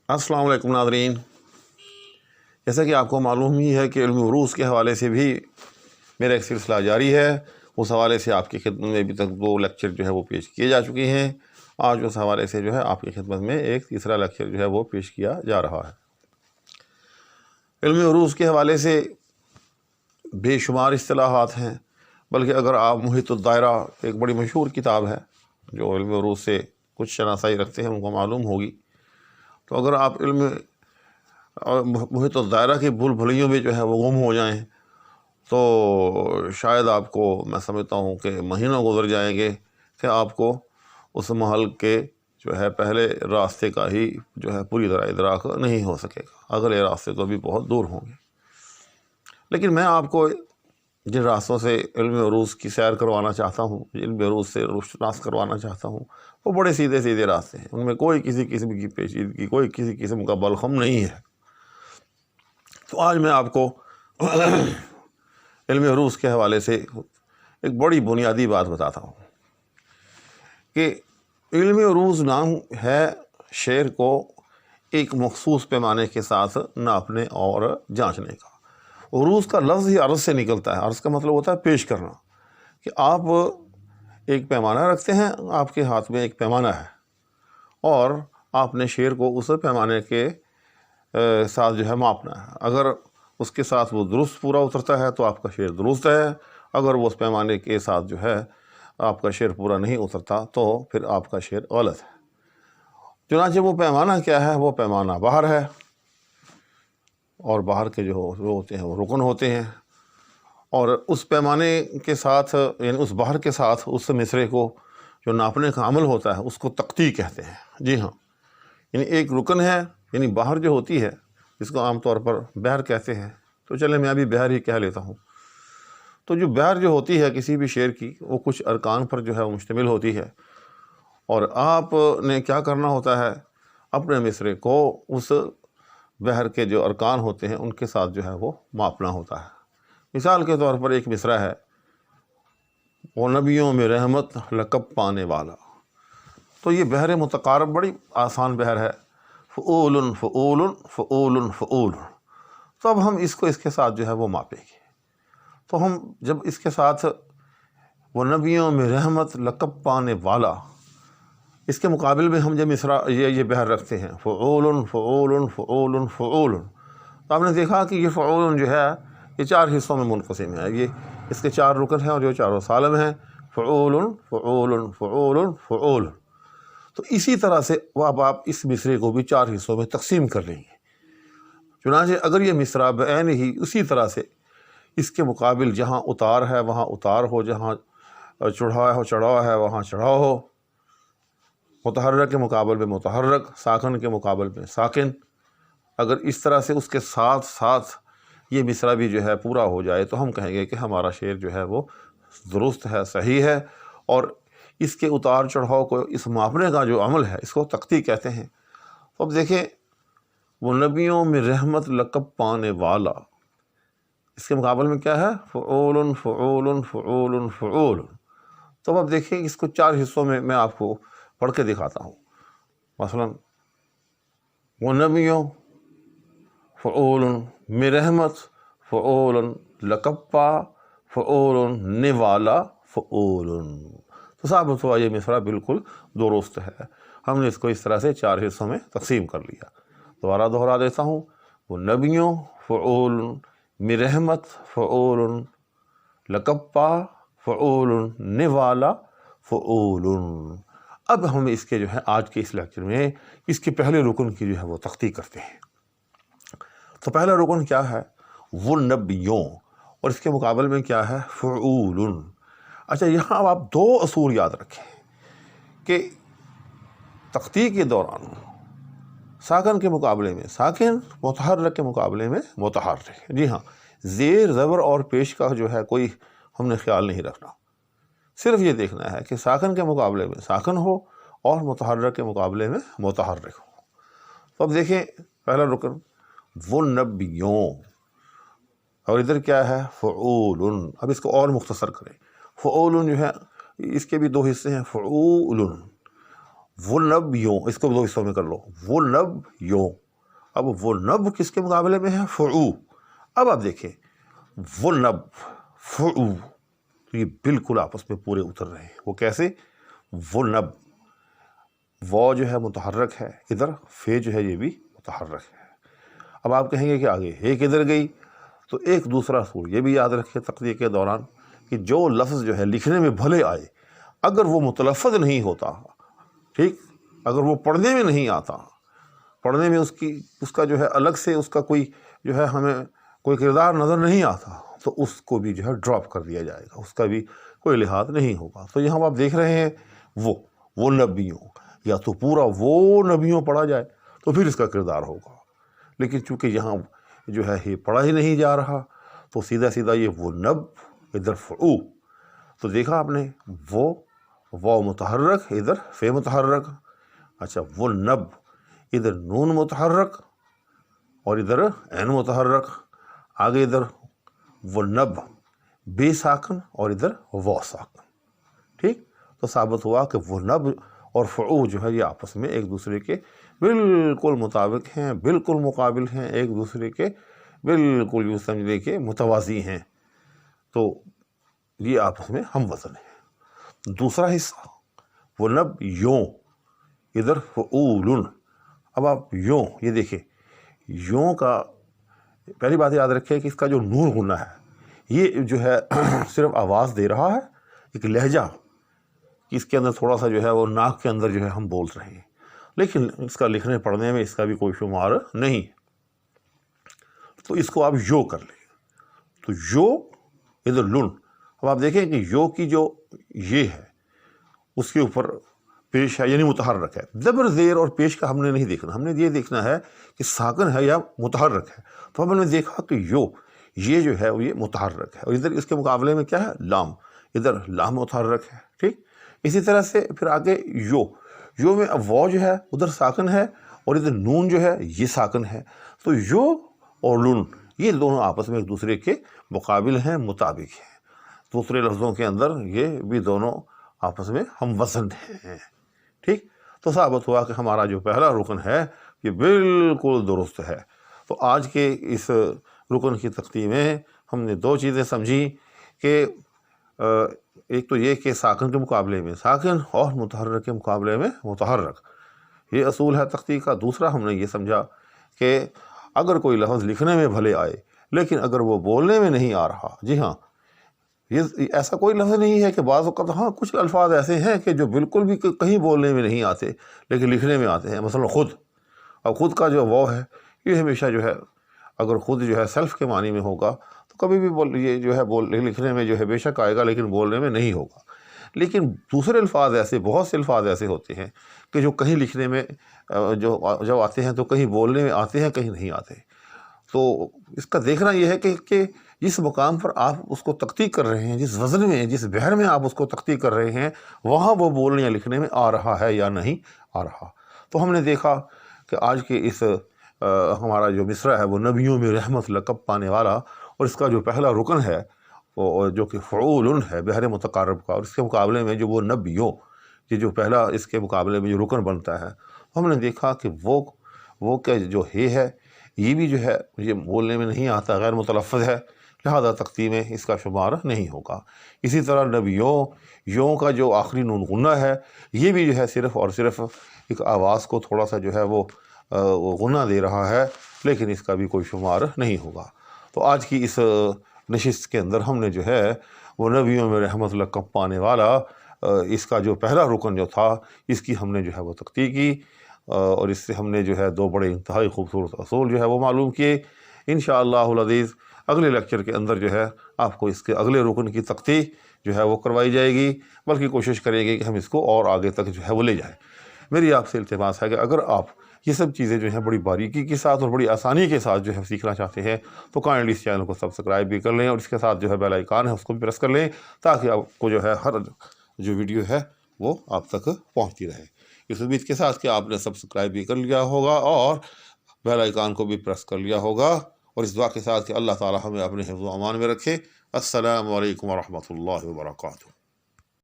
السلام علیکم ناظرین، جیسا کہ آپ کو معلوم ہی ہے کہ علم عروض کے حوالے سے بھی میرا ایک سلسلہ جاری ہے۔ اس حوالے سے آپ کی خدمت میں ابھی تک 2 لیکچر جو ہے وہ پیش کیے جا چکے ہیں۔ آج اس حوالے سے جو ہے آپ کی خدمت میں ایک تیسرا لیکچر جو ہے وہ پیش کیا جا رہا ہے۔ علم عروض کے حوالے سے بے شمار اصطلاحات ہیں، بلکہ اگر آپ محیط الدائرہ ایک بڑی مشہور کتاب ہے جو علم عروض سے کچھ شناسائی رکھتے ہیں ان کو معلوم ہوگی، تو اگر آپ علم محیط الدائرہ کی بھول بھلیوں میں جو ہے وہ گم ہو جائیں تو شاید آپ کو، میں سمجھتا ہوں کہ مہینوں گزر جائیں گے کہ آپ کو اس محل کے جو ہے پہلے راستے کا ہی جو ہے پوری طرح ادراک نہیں ہو سکے گا۔ اگلے راستے تو بھی بہت دور ہوں گے، لیکن میں آپ کو جن راستوں سے علم عروض کی سیر کروانا چاہتا ہوں، علم عروض سے روشناس کروانا چاہتا ہوں، وہ بڑے سیدھے سیدھے راستے ہیں۔ ان میں کوئی کسی قسم کی پیچیدگی، کوئی کسی قسم کا بلخم نہیں ہے۔ تو آج میں آپ کو علم عروض کے حوالے سے ایک بڑی بنیادی بات بتاتا ہوں کہ علم عروض نام ہے شعر کو ایک مخصوص پیمانے کے ساتھ ناپنے اور جانچنے کا۔ عروض کا لفظ ہی عرض سے نکلتا ہے۔ عرض کا مطلب ہوتا ہے پیش کرنا، کہ آپ ایک پیمانہ رکھتے ہیں، آپ کے ہاتھ میں ایک پیمانہ ہے اور آپ نے شعر کو اس پیمانے کے ساتھ جو ہے ماپنا ہے۔ اگر اس کے ساتھ وہ درست پورا اترتا ہے تو آپ کا شعر درست ہے، اگر وہ اس پیمانے کے ساتھ جو ہے آپ کا شعر پورا نہیں اترتا تو پھر آپ کا شعر غلط ہے۔ چنانچہ وہ پیمانہ کیا ہے؟ وہ پیمانہ بحر ہے، اور بحر کے جو ہوتے ہیں وہ رکن ہوتے ہیں، اور اس پیمانے کے ساتھ یعنی اس بحر کے ساتھ اس مصرعے کو جو ناپنے کا عمل ہوتا ہے اس کو تقطیع کہتے ہیں۔ جی ہاں، یعنی ایک رکن ہے، یعنی بحر جو ہوتی ہے جس کو عام طور پر بحر کہتے ہیں، تو چلے میں ابھی بحر ہی کہہ لیتا ہوں۔ تو جو بحر جو ہوتی ہے کسی بھی شعر کی، وہ کچھ ارکان پر جو ہے مشتمل ہوتی ہے، اور آپ نے کیا کرنا ہوتا ہے؟ اپنے مصرعے کو اس بحر کے جو ارکان ہوتے ہیں ان کے ساتھ جو ہے وہ ماپنا ہوتا ہے۔ مثال کے طور پر ایک مصرعہ ہے، وہ نبیوں میں رحمت لقب پانے والا۔ تو یہ بحر متقارب بڑی آسان بحر ہے، فعول فعول فعول فعول۔ تو اب ہم اس کے ساتھ جو ہے وہ ماپیں گے۔ تو ہم جب اس کے ساتھ وہ نبیوں میں رحمت لقب پانے والا، اس کے مقابل میں ہم جب یہ بحر رکھتے ہیں، فعول فعول فعول فعول، تو آپ نے دیکھا کہ یہ فعول جو ہے یہ 4 حصوں میں منقسم ہے۔ یہ اس کے 4 رکن ہیں اور جو چاروں سالم ہیں، فعول فعول فعول فعول۔ تو اسی طرح سے اب آپ اس مصرعے کو بھی 4 حصوں میں تقسیم کر لیں گے۔ چنانچہ اگر یہ مصرعہ بعین ہی اسی طرح سے اس کے مقابل جہاں اتار ہے وہاں اتار ہو، جہاں چڑھاؤ ہے وہاں چڑھاؤ ہو، متحرک کے مقابل میں متحرک، ساکن کے مقابل میں ساکن، اگر اس طرح سے اس کے ساتھ ساتھ یہ مصرعہ بھی جو ہے پورا ہو جائے تو ہم کہیں گے کہ ہمارا شعر جو ہے وہ درست ہے، صحیح ہے۔ اور اس کے اتار چڑھاؤ کو، اس ماپنے کا جو عمل ہے، اس کو تقطیع کہتے ہیں۔ تو اب دیکھیں، وہ نبیوں میں رحمت لقب پانے والا، اس کے مقابل میں کیا ہے؟ فعول فعول فعول فعول۔ تو اب دیکھیں اس کو 4 حصوں میں آپ کو پڑھ کے دکھاتا ہوں۔ مثلا وہ نبیوں فعول میں رحمت فعول لقب پا فعول نوالا فعول۔ تو ثابت ہوا یہ مصرعہ بالکل درست ہے۔ ہم نے اس کو اس طرح سے 4 حصوں میں تقسیم کر لیا۔ دوبارہ دہرا دیتا ہوں، وہ نبیوں فعول میں رحمت فعول لقب پا فعول نوالا فعول۔ اب ہم اس کے جو ہے آج کے اس لیکچر میں اس کے پہلے رکن کی جو ہے وہ تقطیع کرتے ہیں۔ تو پہلا رکن کیا ہے؟ وہ نبیوں، اور اس کے مقابل میں کیا ہے؟ فعول۔ اچھا، یہاں آپ 2 اصول یاد رکھیں کہ تقطیع کے دوران ساکن کے مقابلے میں ساکن، متحرک کے مقابلے میں متحرک۔ جی ہاں، زیر زبر اور پیش کا جو ہے کوئی ہم نے خیال نہیں رکھنا، صرف یہ دیکھنا ہے کہ ساکن کے مقابلے میں ساکن ہو اور متحرک کے مقابلے میں متحرک ہو۔ تو اب دیکھیں پہلا رکن، وہ نبیوں، اور ادھر کیا ہے؟ فعول۔ اب اس کو اور مختصر کریں، فعول جو ہے اس کے بھی 2 حصے ہیں، فعول۔ وہ نب یوں، اس کو دو حصوں میں کر لو، وہ نب یوں. اب وہ نب کس کے مقابلے میں ہے؟ فعو. اب آپ دیکھیں وہ نب فعو، تو یہ بالکل آپس میں پورے اتر رہے ہیں. وہ کیسے؟ وہ نب، وہ جو ہے متحرک ہے ادھر، فے جو ہے یہ بھی متحرک ہے. اب آپ کہیں گے کہ آگے ہے کدھر گئی؟ تو ایک دوسرا اصول یہ بھی یاد رکھیں تقریر کے دوران کہ جو لفظ جو ہے لکھنے میں بھلے آئے، اگر وہ متلفظ نہیں ہوتا، ٹھیک، اگر وہ پڑھنے میں نہیں آتا، پڑھنے میں اس کا جو ہے الگ سے اس کا کوئی جو ہے ہمیں کوئی کردار نظر نہیں آتا، تو اس کو بھی جو ہے ڈراپ کر دیا جائے گا، اس کا بھی کوئی لحاظ نہیں ہوگا. تو یہاں آپ دیکھ رہے ہیں وہ نبیوں، یا تو پورا وہ نبیوں پڑھا جائے تو پھر اس کا کردار ہوگا، لیکن چونکہ یہاں جو ہے یہ پڑھا ہی نہیں جا رہا، تو سیدھا سیدھا یہ وہ نب ادھر فعو. تو دیکھا آپ نے، وہ متحرک ادھر فے متحرک. اچھا، وہ نب ادھر نون متحرک اور ادھر عین متحرک. آگے ادھر وہ نب بے ساکن اور ادھر وہ ساکن. ٹھیک، تو ثابت ہوا کہ وہ نب اور فعو جو ہے یہ آپس میں ایک دوسرے کے بالکل مطابق ہیں، بالکل مقابل ہیں، ایک دوسرے کے بالکل یوں سمجھنے کے متوازی ہیں. تو یہ آپس میں ہم وزن ہیں. دوسرا حصہ وہ نب یوں، ادھر فعولن. اب آپ یوں، یہ دیکھیں یوں کا پہلی بات یاد رکھیں کہ اس کا جو نون غنہ ہے یہ جو ہے صرف آواز دے رہا ہے، ایک لہجہ کہ اس کے اندر تھوڑا سا جو ہے وہ ناک کے اندر جو ہے ہم بول رہے ہیں، لیکن اس کا لکھنے پڑھنے میں اس کا بھی کوئی شمار نہیں. تو اس کو آپ یو کر لیں، تو یو ادھر لن. اب آپ دیکھیں کہ یو کی جو یہ ہے اس کے اوپر پیش ہے، یعنی متحرک ہے. زبر زیر اور پیش کا ہم نے نہیں دیکھنا، ہم نے یہ دیکھنا ہے کہ ساکن ہے یا متحرک ہے. تو ہم نے دیکھا کہ یہ جو ہے وہ یہ متحرک ہے، اور ادھر اس کے مقابلے میں کیا ہے؟ لام. ادھر لام متحرک ہے. ٹھیک، اسی طرح سے پھر آگے یو میں اب وہ جو ہے ادھر ساکن ہے اور ادھر نون جو ہے یہ ساکن ہے. تو یو اور لن یہ دونوں آپس میں ایک دوسرے کے مقابل ہیں، مطابق ہیں. دوسرے لفظوں کے اندر یہ بھی دونوں آپس میں ہم وزن ہیں. ٹھیک، تو ثابت ہوا کہ ہمارا جو پہلا رکن ہے یہ بالکل درست ہے. تو آج کے اس رکن کی تختیم میں ہم نے دو چیزیں سمجھی کہ ایک تو یہ کہ ساکن کے مقابلے میں ساکن اور متحرک کے مقابلے میں متحرک، یہ اصول ہے تختی کا. دوسرا ہم نے یہ سمجھا کہ اگر کوئی لفظ لکھنے میں بھلے آئے لیکن اگر وہ بولنے میں نہیں آ رہا، جی ہاں، یہ ایسا کوئی لفظ نہیں ہے کہ بعض اوقات ہاں کچھ الفاظ ایسے ہیں کہ جو بالکل بھی کہیں بولنے میں نہیں آتے لیکن لکھنے میں آتے ہیں. مثلا خود، اب خود کا جو وہ ہے یہ ہمیشہ جو ہے اگر خود جو ہے سیلف کے معنی میں ہوگا تو کبھی بھی یہ جو ہے لکھنے میں جو ہے بے شک آئے گا لیکن بولنے میں نہیں ہوگا. لیکن دوسرے الفاظ ایسے، بہت سے الفاظ ایسے ہوتے ہیں کہ جو کہیں لکھنے میں جو آتے ہیں تو کہیں بولنے میں آتے ہیں، کہیں نہیں آتے. تو اس کا دیکھنا یہ ہے کہ جس مقام پر آپ اس کو تخطیق کر رہے ہیں، جس وزن میں، جس بحر میں آپ اس کو تخطیق کر رہے ہیں، وہاں وہ بولنے یا لکھنے میں آ رہا ہے یا نہیں آ رہا. تو ہم نے دیکھا کہ آج کے اس ہمارا جو مصرع ہے وہ نبیوں میں رحمت لقب پانے والا، اور اس کا جو پہلا رکن ہے وہ جو کہ فعول ہے بحر متقارب کا، اور اس کے مقابلے میں جو وہ نبیوں، یہ جو پہلا اس کے مقابلے میں جو رکن بنتا ہے، ہم نے دیکھا کہ وہ کہ جو ہے یہ بھی جو ہے یہ بولنے میں نہیں آتا، غیر متلفظ ہے، لہذا تختی میں اس کا شمار نہیں ہوگا. اسی طرح نبیوں کا جو آخری نون غنہ ہے یہ بھی جو ہے صرف اور صرف ایک آواز کو تھوڑا سا جو ہے وہ غنہ دے رہا ہے، لیکن اس کا بھی کوئی شمار نہیں ہوگا. تو آج کی اس نشست کے اندر ہم نے جو ہے وہ نبیوں میں رحمت لقب پانے والا اس کا جو پہلا رکن جو تھا اس کی ہم نے جو ہے وہ تختی کی، اور اس سے ہم نے جو ہے دو بڑے انتہائی خوبصورت اصول جو ہے وہ معلوم کیے. انشاءاللہ العزیز اگلے لیکچر کے اندر جو ہے آپ کو اس کے اگلے رکن کی تختی جو ہے وہ کروائی جائے گی، بلکہ کوشش کریں گے کہ ہم اس کو اور آگے تک جو ہے وہ لے جائیں. میری آپ سے التماس ہے کہ اگر آپ یہ سب چیزیں جو ہیں بڑی باریکی کے ساتھ اور بڑی آسانی کے ساتھ جو ہے سیکھنا چاہتے ہیں تو کائنڈلی اس چینل کو سبسکرائب بھی کر لیں، اور اس کے ساتھ جو ہے بیل آئیکن ہے اس کو بھی پریس کر لیں، تاکہ آپ کو جو ہے ہر جو ویڈیو ہے وہ آپ تک پہنچتی رہے. اس امید کے ساتھ کہ آپ نے سبسکرائب بھی کر لیا ہوگا اور بیل آئیکن کو بھی پریس کر لیا ہوگا، اور اس دعا کے ساتھ کہ اللہ تعالی ہمیں اپنے حفظ و امان میں رکھے. السلام علیکم ورحمۃ اللہ وبرکاتہ.